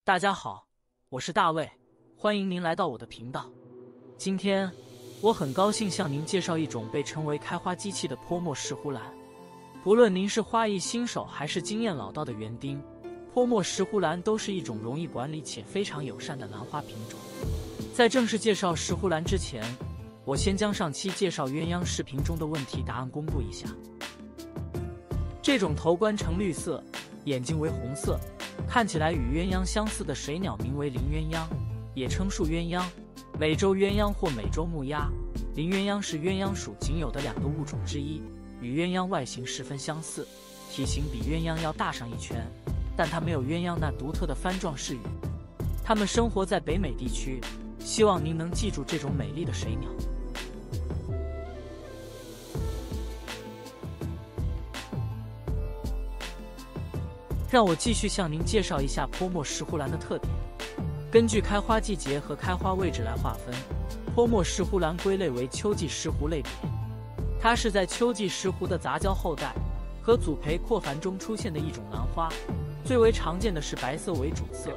大家好，我是大卫，欢迎您来到我的频道。今天我很高兴向您介绍一种被称为开花机器的泼墨石斛兰。不论您是花艺新手还是经验老道的园丁，泼墨石斛兰都是一种容易管理且非常友善的兰花品种。在正式介绍石斛兰之前，我先将上期介绍鸳鸯视频中的问题答案公布一下。这种头冠呈绿色，眼睛为红色，看起来与鸳鸯相似的水鸟名为林鸳鸯，也称树鸳鸯、美洲鸳鸯或美洲木鸭。林鸳鸯是鸳鸯属仅有的2个物种之一，与鸳鸯外形十分相似，体型比鸳鸯要大上一圈，但它没有鸳鸯那独特的帆状饰羽。它们生活在北美地区，希望您能记住这种美丽的水鸟。让我继续向您介绍一下泼墨石斛兰的特点。根据开花季节和开花位置来划分，泼墨石斛兰归类为秋季石斛类别。它是在秋季石斛的杂交后代和祖培扩繁中出现的一种兰花。最为常见的是白色为主色，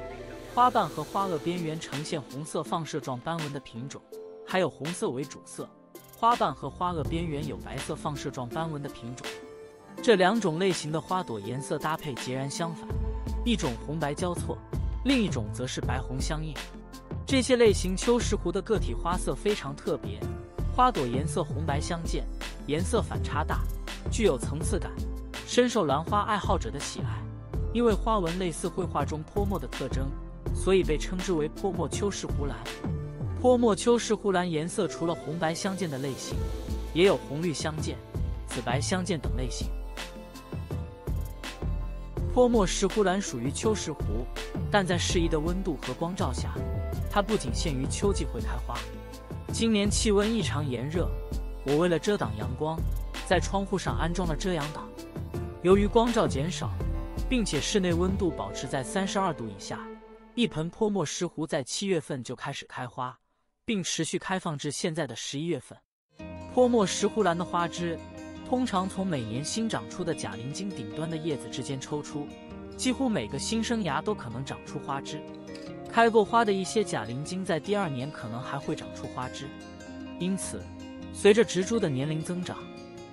花瓣和花萼边缘呈现红色放射状斑纹的品种，还有红色为主色，花瓣和花萼边缘有白色放射状斑纹的品种。这2种类型的花朵颜色搭配截然相反，一种红白交错，另一种则是白红相映。这些类型秋石斛的个体花色非常特别，花朵颜色红白相间，颜色反差大，具有层次感，深受兰花爱好者的喜爱。因为花纹类似绘画中泼墨的特征，所以被称之为泼墨秋石斛兰。泼墨秋石斛兰颜色除了红白相间的类型，也有红绿相间、紫白相间等类型。泼墨石斛兰属于秋石斛，但在适宜的温度和光照下，它不仅限于秋季会开花。今年气温异常炎热，我为了遮挡阳光，在窗户上安装了遮阳挡。由于光照减少，并且室内温度保持在32度以下，一盆泼墨石斛在7月份就开始开花，并持续开放至现在的11月份。泼墨石斛兰的花枝通常从每年新长出的假鳞茎顶端的叶子之间抽出，几乎每个新生芽都可能长出花枝。开过花的一些假鳞茎在第2年可能还会长出花枝，因此，随着植株的年龄增长，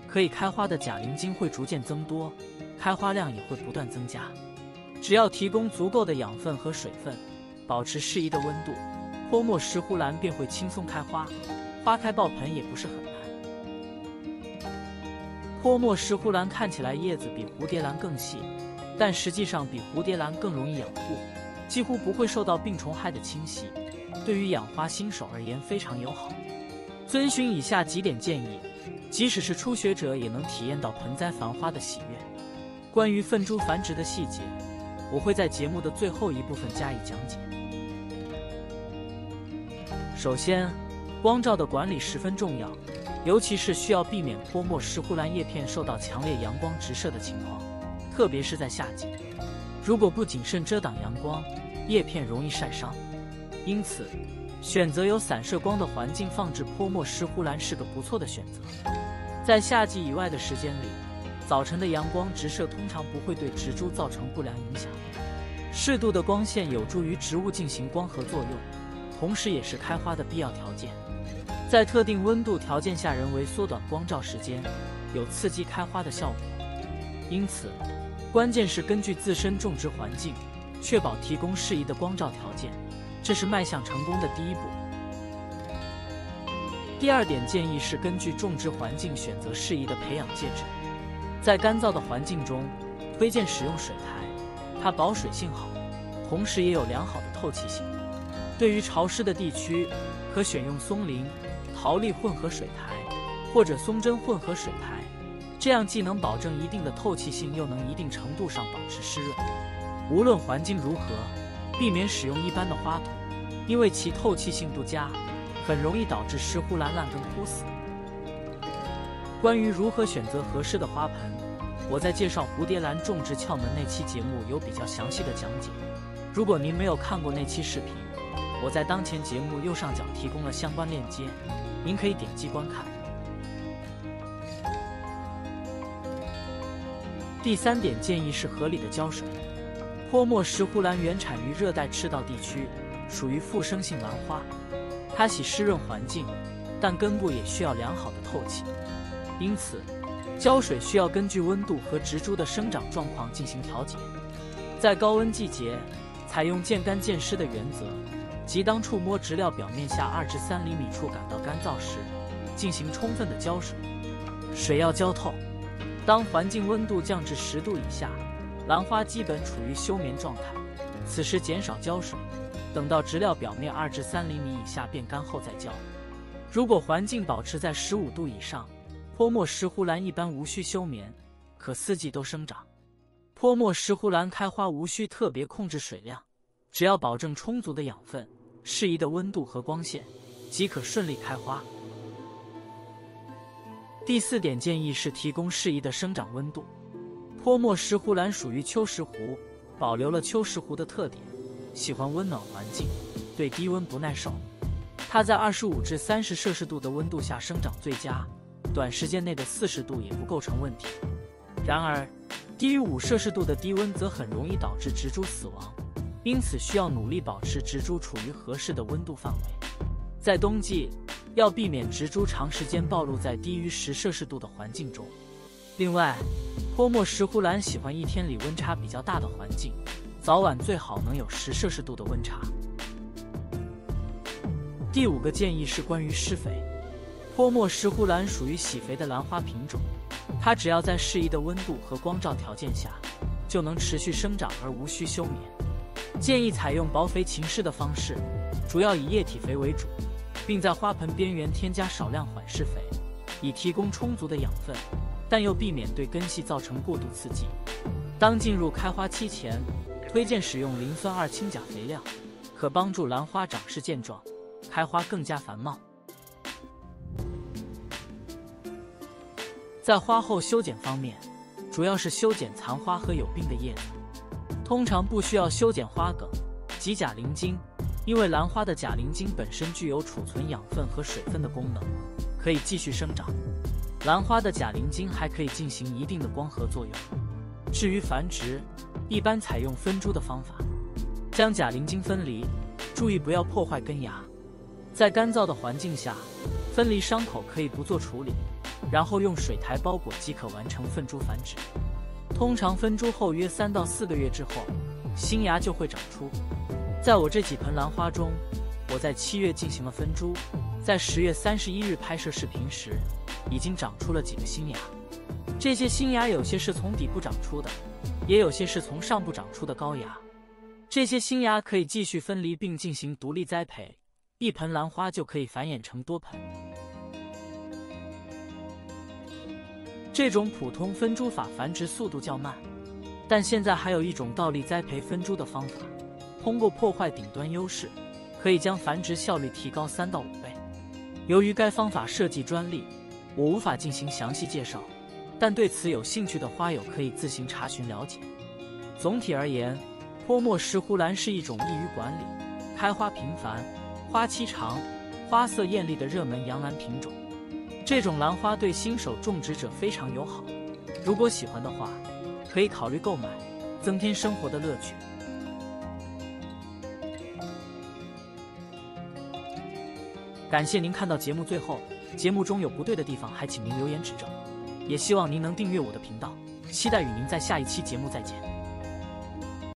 可以开花的假鳞茎会逐渐增多，开花量也会不断增加。只要提供足够的养分和水分，保持适宜的温度，泼墨石斛兰便会轻松开花，花开爆盆也不是很难。泼墨石斛兰看起来叶子比蝴蝶兰更细，但实际上比蝴蝶兰更容易养护，几乎不会受到病虫害的侵袭，对于养花新手而言非常友好。遵循以下几点建议，即使是初学者也能体验到盆栽繁花的喜悦。关于粪株繁殖的细节，我会在节目的最后一部分加以讲解。首先，光照的管理十分重要，尤其是需要避免泼墨石斛兰叶片受到强烈阳光直射的情况，特别是在夏季。如果不谨慎遮挡阳光，叶片容易晒伤。因此，选择有散射光的环境放置泼墨石斛兰是个不错的选择。在夏季以外的时间里，早晨的阳光直射通常不会对植株造成不良影响。适度的光线有助于植物进行光合作用，同时也是开花的必要条件。在特定温度条件下人为缩短光照时间，有刺激开花的效果。因此，关键是根据自身种植环境，确保提供适宜的光照条件，这是迈向成功的第一步。第2点建议是根据种植环境选择适宜的培养介质。在干燥的环境中，推荐使用水苔，它保水性好，同时也有良好的透气性。对于潮湿的地区，可选用松林、桃栗混合水苔，或者松针混合水苔，这样既能保证一定的透气性，又能一定程度上保持湿润。无论环境如何，避免使用一般的花土，因为其透气性不佳，很容易导致石斛兰烂根枯死。关于如何选择合适的花盆，我在介绍蝴蝶兰种植窍门那期节目有比较详细的讲解。如果您没有看过那期视频，我在当前节目右上角提供了相关链接，您可以点击观看。第3点建议是合理的浇水。泼墨石斛兰原产于热带赤道地区，属于附生性兰花。它喜湿润环境，但根部也需要良好的透气，因此浇水需要根据温度和植株的生长状况进行调节。在高温季节，采用渐干渐湿的原则，即当触摸植料表面下2至3厘米处感到干燥时，进行充分的浇水，水要浇透。当环境温度降至10度以下，兰花基本处于休眠状态，此时减少浇水，等到植料表面2至3厘米以下变干后再浇。如果环境保持在15度以上，泼墨石斛兰一般无需休眠，可四季都生长。泼墨石斛兰开花无需特别控制水量，只要保证充足的养分、适宜的温度和光线，即可顺利开花。第4点建议是提供适宜的生长温度。泼墨石斛兰属于秋石斛，保留了秋石斛的特点，喜欢温暖环境，对低温不耐受。它在25至30摄氏度的温度下生长最佳，短时间内的40度也不构成问题。然而，低于5摄氏度的低温则很容易导致植株死亡，因此需要努力保持植株处于合适的温度范围。在冬季，要避免植株长时间暴露在低于10摄氏度的环境中。另外，泼墨石斛兰喜欢一天里温差比较大的环境，早晚最好能有10摄氏度的温差。第5个建议是关于施肥。泼墨石斛兰属于喜肥的兰花品种，它只要在适宜的温度和光照条件下，就能持续生长而无需休眠。建议采用薄肥勤施的方式，主要以液体肥为主，并在花盆边缘添加少量缓释肥，以提供充足的养分，但又避免对根系造成过度刺激。当进入开花期前，推荐使用磷酸2氢钾肥料，可帮助兰花长势健壮，开花更加繁茂。在花后修剪方面，主要是修剪残花和有病的叶子，通常不需要修剪花梗及假鳞茎，因为兰花的假鳞茎本身具有储存养分和水分的功能，可以继续生长。兰花的假鳞茎还可以进行一定的光合作用。至于繁殖，一般采用分株的方法，将假鳞茎分离，注意不要破坏根芽。在干燥的环境下，分离伤口可以不做处理，然后用水苔包裹即可完成分株繁殖。通常分株后约3到4个月之后，新芽就会长出。在我这几盆兰花中，我在7月进行了分株，在10月31日拍摄视频时，已经长出了几个新芽。这些新芽有些是从底部长出的，也有些是从上部长出的高芽。这些新芽可以继续分离并进行独立栽培，一盆兰花就可以繁衍成多盆。这种普通分株法繁殖速度较慢，但现在还有一种倒立栽培分株的方法，通过破坏顶端优势，可以将繁殖效率提高3到5倍。由于该方法涉及专利，我无法进行详细介绍，但对此有兴趣的花友可以自行查询了解。总体而言，泼墨石斛兰是一种易于管理、开花频繁、花期长、花色艳丽的热门洋兰品种。这种兰花对新手种植者非常友好，如果喜欢的话，可以考虑购买，增添生活的乐趣。感谢您看到节目最后，节目中有不对的地方还请您留言指正，也希望您能订阅我的频道，期待与您在下一期节目再见。